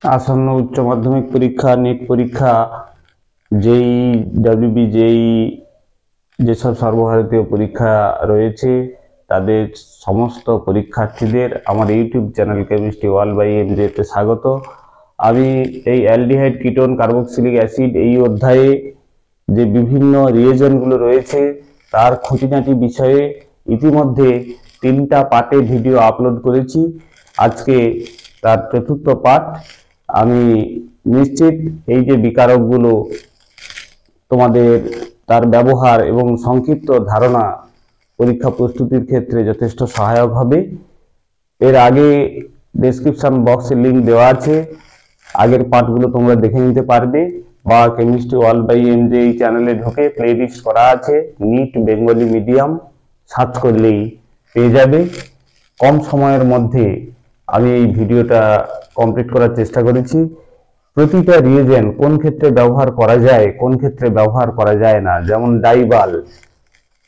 আসন্ন উচ্চ মাধ্যমিক পরীক্ষা, নিট পরীক্ষা, যেই ডাব্লিউবি, যেসব সর্বভারতীয় পরীক্ষা রয়েছে তাদের সমস্ত পরীক্ষার্থীদের আমার YouTube channel chemistry world by এমজেতে স্বাগত। আমি এই অ্যালডিহাইড কিটোন কার্বক্সিলিক অ্যাসিড এই অধ্যায়ে যে বিভিন্ন রিয়েজেন্টগুলো রয়েছে তার খুঁটিনাটি বিষয়ে ইতিমধ্যে 3টা পার্টে ভিডিও আপলোড করেছি। আজকে তার চতুর্থ পার্ট। আমি নিশ্চিত এই যে বিকারকগুলো তোমাদের তার ব্যবহার এবং সংক্ষিপ্ত ধারণা পরীক্ষা প্রস্তুতির ক্ষেত্রে যথেষ্ট সহায়ক হবে। এর আগে ডেসক্রিপশন বক্সে লিঙ্ক দেওয়া আছে, আগের পার্টগুলো তোমরা দেখে নিতে পারবে, বা কেমিস্ট্রি ওয়ার্ল্ড বাই এমজে এই চ্যানেলে ঢুকে প্লেলিস্ট করা আছে, নিট বেঙ্গলি মিডিয়াম সার্চ করলেই পেয়ে যাবে। কম সময়ের মধ্যে আমি এই ভিডিওটা কমপ্লিট করার চেষ্টা করেছি। প্রতিটা রিয়েজেন্ট কোন ক্ষেত্রে ব্যবহার করা যায়, কোন ক্ষেত্রে ব্যবহার করা যায় না, যেমন ডাইবাল,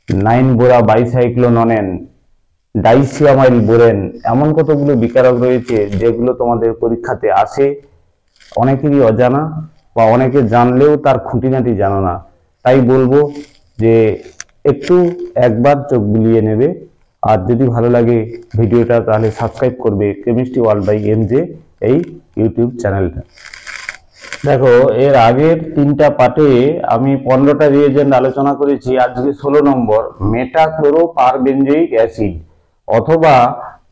9-বোরা বাইসাইক্লোননেন, ডাইসিয়ামাইল বোরেন, এমন কতগুলো বিকারক রয়েছে যেগুলো তোমাদের পরীক্ষাতে আসে, অনেকেরই অজানা বা অনেকে জানলেও তার খুঁটিনাটি জানো না। তাই বলবো যে একটু একবার চোখ বুলিয়ে নেবে, আর যদি ভালো লাগে ভিডিওটা তাহলে সাবস্ক্রাইব করবে কেমিস্ট্রি ওয়ার্ল্ড বাই এমজে এই ইউটিউব চ্যানেলটা। দেখো, এর আগের 3টা পার্টে আমি 15টা রিয়েজেন্ট আলোচনা করেছি। আজকে 16 নম্বর মেটাক্লোরোপারবেনজোইক অ্যাসিড অথবা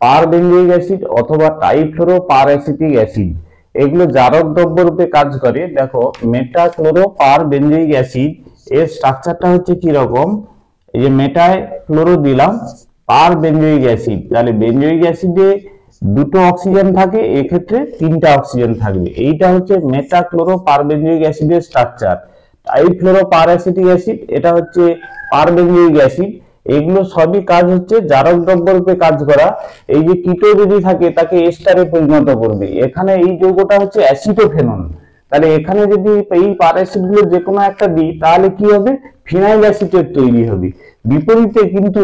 পারবেনজোইক অ্যাসিড অথবা টাইফ্লোরোপারঅ্যাসিটিক অ্যাসিড, এগুলো জারক দ্রব্য রূপে কাজ করে। দেখো, মেটাক্লোরোপারবেনজোইক অ্যাসিড এর স্ট্রাকচারটা হচ্ছে কি রকম, এই যে মেটায় ক্লোরো দিলাম, পারবেনজোইক অ্যাসিড, তাহলে বেনজোইক অ্যাসিডে 2টো অক্সিজেন থাকে, এক্ষেত্রে 3টা অক্সিজেন থাকবে। এইটা হচ্ছে মেটাক্লোরোপারবেনজোইক অ্যাসিডের স্ট্রাকচার। টাইফ্লোরোপারঅ্যাসিটিক অ্যাসিড, এটা হচ্ছে পারবেনজোইক অ্যাসিড। এগুলো সবই কাজ হচ্ছে জারক দ্রব্য রূপে কাজ করা। এই যে কিটো যদি থাকে তাকে এস্টারে পরিণত করবে। এখানে এই যৌগটা হচ্ছে অ্যাসিটোফেনন, তাহলে এখানে যদি এই পার অ্যাসিড গুলো যে কোনো একটা দিই তাহলে কি হবে, ফিনাইল অ্যাসিটেট তৈরি হবে। বিপরীতে কিন্তু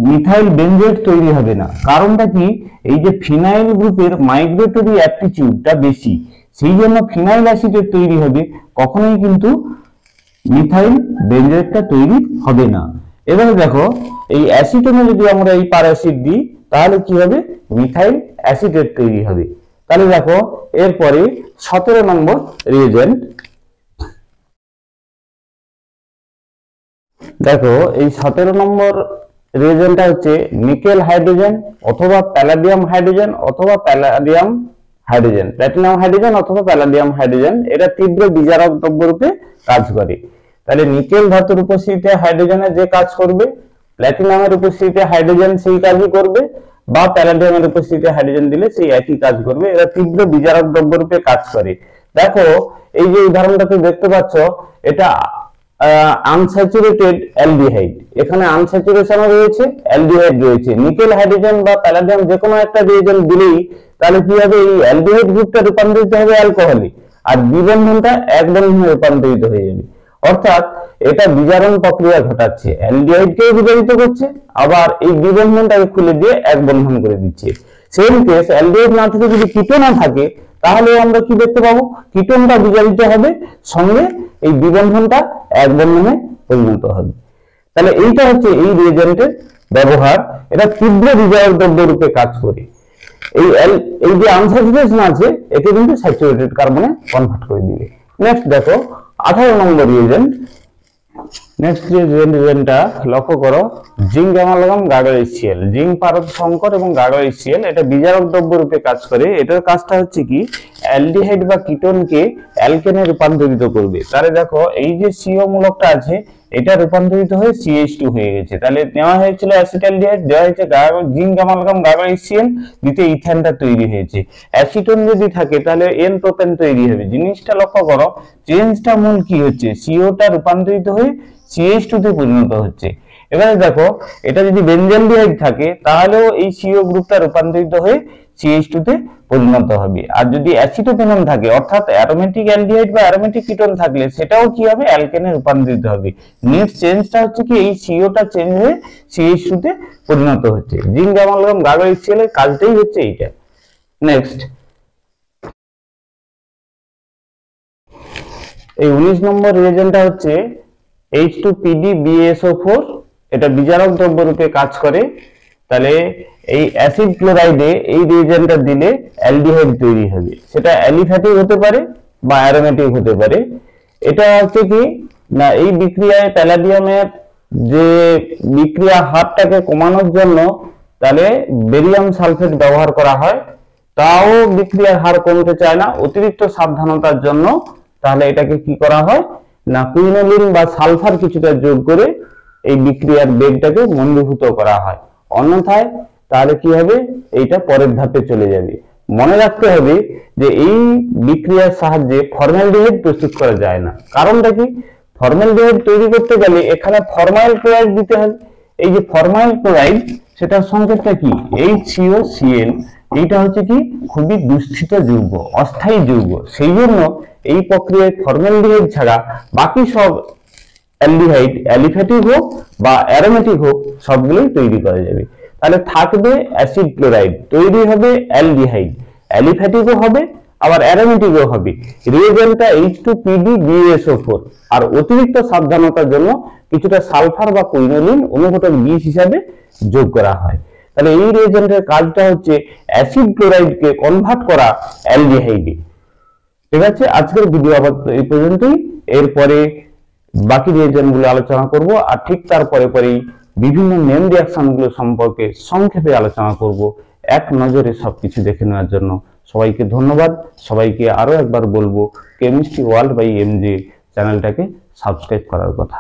মিথাইল বেনজোয়েট তৈরি হবে না। কারণটা কি, এই যে ফিনাইল গ্রুপের মাইগ্রেটরি অ্যাপটিটিউডটা বেশি, সেই জন্য ফিনাইল অ্যাসিটেট তৈরি হবে, কখনোই কিন্তু মিথাইল বেনজোয়েটটা তৈরি হবে না। এবারে দেখো, এই অ্যাসিটোনে যদি আমরা এই পার অ্যাসিড দিই তাহলে কি হবে, মিথাইল অ্যাসিটেট তৈরি হবে। তাহলে দেখো, এরপরে 17 নম্বর রিয়েজেন্ট। দেখো, এই 17 নম্বর রিয়েজেন্টটা হচ্ছে নিকেল হাইড্রোজেন অথবা প্যালাডিয়াম হাইড্রোজেন অথবা প্যালাডিয়াম হাইড্রোজেন, প্ল্যাটিনাম হাইড্রোজেন অথবা প্যালাডিয়াম হাইড্রোজেন। এটা তীব্র বিজারক দ্রব্য রূপে কাজ করে। তাহলে নিকেল ধাতুর উপস্থিতিতে হাইড্রোজেনের যে কাজ করবে, প্ল্যাটিনামের উপস্থিতিতে হাইড্রোজেন সেই কাজই করবে, বা প্যালাডিয়ামের উপস্থিতিতে হাইড্রোজেন দিলে সেই একই কাজ করবে। এরা তীব্র বিজারক দ্রব্য রূপে কাজ করে। দেখো, এই যে উদাহরণটাতে দেখতে পাচ্ছ, এটা আনস্যাচুরেটেড অ্যালডিহাইড, এখানে আনস্যাচুরেশন রয়েছে, অ্যালডিহাইড রয়েছে। নিকেল হাইড্রোজেন বা প্যালাডিয়াম যে কোনো একটা রিয়েজেন্ট দিলেই তাহলে কি হবে, এই অ্যালডিহাইড গ্রুপটা রূপান্তরিত হবে অ্যালকোহলে, আর দ্বিবন্ধনটা এক বন্ধনে রূপান্তরিত হয়ে যাবে। অর্থাৎ এটা বিজারণ প্রক্রিয়া ঘটাচ্ছে, অ্যালডিহাইডকেও বিজারিত করছে, আবার এই দ্বিবন্ধনটাকে খুলে দিয়ে এক বন্ধন করে দিচ্ছে। সেম কেস, অ্যালডিহাইড না থেকে যদি কিটোন না থাকে তাহলে আমরা কি দেখতে পাবো, কিটোনটা বিজারিত হবে, সঙ্গে এই দ্বিবন্ধনটা এক বন্ধনে পরিণত হবে। তাহলে এইটা হচ্ছে এই রিয়েজেন্টের ব্যবহার। এটা তীব্র বিজারক দ্রব্য রূপে কাজ করে। এই যে আনস্যাচুরেশন আছে একে কিন্তু স্যাচুরেটেড কার্বনে কনভার্ট করে দিবে। নেক্সট দেখো, 18 নম্বর রিয়েজেন্ট। নেক্সট রিয়েজেন্টটা লক্ষ্য করো, জিঙ্ক অ্যামালগাম গাগার HCl, জিঙ্ক পারদ সংকর এবং গাগার HCl, এটা বিজারক দ্রব্য রূপে কাজ করে। এটার কাজটা হচ্ছে কি, অ্যালডিহাইড বা কিটোনকে অ্যালকেনে রূপান্তরিত করবে। তাহলে দেখো, এই যে CO মূলকটা আছে এটা রূপান্তরিত হয়ে CH2 হয়ে গেছে। তাহলে নেওয়া হয়েছিল অ্যাসিটালডিহাইড, দেওয়া হয়েছে জিঙ্ক অ্যামালগাম গাগার HCl, দ্বিতীয় ইথেনটা তৈরি হয়েছে। অ্যাসিটোন যদি থাকে তাহলে এন প্রোপেন তৈরি হবে। জিনিসটা লক্ষ্য করো, চেঞ্জটা মূল কি হচ্ছে, COটা রূপান্তরিত হয়ে CH2 তে পরিণত হচ্ছে। এবারে দেখো, এটা যদি বেনজেলডিহাইড থাকে তাহলেও এই CO গ্রুপটা রূপান্তরিত হয়ে CH2 তে পরিণত হবে। আর যদি অ্যাসিটোফেনন থাকে, অর্থাৎ অ্যারোমেটিক অ্যালডিহাইড বা অ্যারোমেটিক কিটোন থাকলে সেটাও কি হবে, অ্যালকেনে রূপান্তরিত হবে। নেক্সট চেঞ্জটা হচ্ছে কি, এই COটা চেঞ্জ হয়ে CH2 তে পরিণত হচ্ছে। জিঙ্ক অ্যামালগাম গাগার HCl এর কাজটাই হচ্ছে এইটা। নেক্সট এই 19 নম্বর রিয়েজেন্টটা হচ্ছে H2PdBaSO4, এটা বিজারক দ্রব্য রূপে কাজ করে। তাহলে এই অ্যাসিড ক্লোরাইডে এই রিয়েজেন্টটা দিলে অ্যালডিহাইড তৈরি হবে, সেটা অ্যালিফ্যাটিক হতে পারে বা অ্যারোমেটিক হতে পারে। এটা হচ্ছে কি না, এই বিক্রিয়ায় প্যালাডিয়ামের যে বিক্রিয়া হারটাকে কমানোর জন্য তাহলে বেরিয়াম সালফেট ব্যবহার করা হয়, তাও বিক্রিয়ার হার কমতে চায় না, অতিরিক্ত সাবধানতার জন্য তাহলে এটাকে কি করা হয় না, কুইনোলিন বা সালফার কিছুটা যোগ করে এই বিক্রিয়ার বেগটাকে মন্দীভূত করা হয়। অন্যথায় তাহলে কি হবে, এইটা পরের ধাপে চলে যাবে। মনে রাখতে হবে যে এই বিক্রিয়ার সাহায্যে ফর্মালডিহাইড প্রস্তুত করা যায় না। কারণটা কি, ফর্মালডিহাইড তৈরি করতে গেলে এখানে ফরমাইল ক্লোরাইড দিতে হবে। এই যে ফরমাইল ক্লোরাইড, সেটার সংকেতটা কি, HCOCl। এইটা হচ্ছে কি খুবই দুঃস্থিত যৌগ, অস্থায়ী যৌগ। সেই জন্য এই প্রক্রিয়ায় ফর্মালডিহাইড ছাড়া বাকি সব অ্যালডিহাইড অ্যালিফ্যাটিক হোক বা অ্যারোমেটিক হোক সবগুলোই তৈরি করা যাবে। তাহলে থাকবে অ্যাসিড ক্লোরাইড, তৈরি হবে অ্যালডিহাইড, অ্যালিফ্যাটিকও হবে আবার অ্যারোমেটিকও হবে। রিয়েজেন্টটা H2PdBaSO4, আর অতিরিক্ত সাবধানতার জন্য কিছুটা সালফার বা কুইনোলিন অনুঘটক বিষ হিসাবে যোগ করা হয়। তাহলে এই রিয়েজেন্টের কাজটা হচ্ছে অ্যাসিড ক্লোরাইডকে কনভার্ট করা অ্যালডিহাইডে। ঠিক আছে, আজকের ভিডিও আবার এই পর্যন্তই। এরপরে বাকি রিয়েজেন্ট গুলো আলোচনা করব, আর ঠিক তারপরে পরেই বিভিন্ন মেন রিঅ্যাকশন গুলো সম্পর্কে সংক্ষেপে আলোচনা করব, এক নজরে সবকিছু দেখে নেওয়ার জন্য। সবাইকে ধন্যবাদ। সবাইকে আরো একবার বলবো কেমিস্ট্রি ওয়ার্ল্ড বাই এমজে চ্যানেলটাকে সাবস্ক্রাইব করার কথা।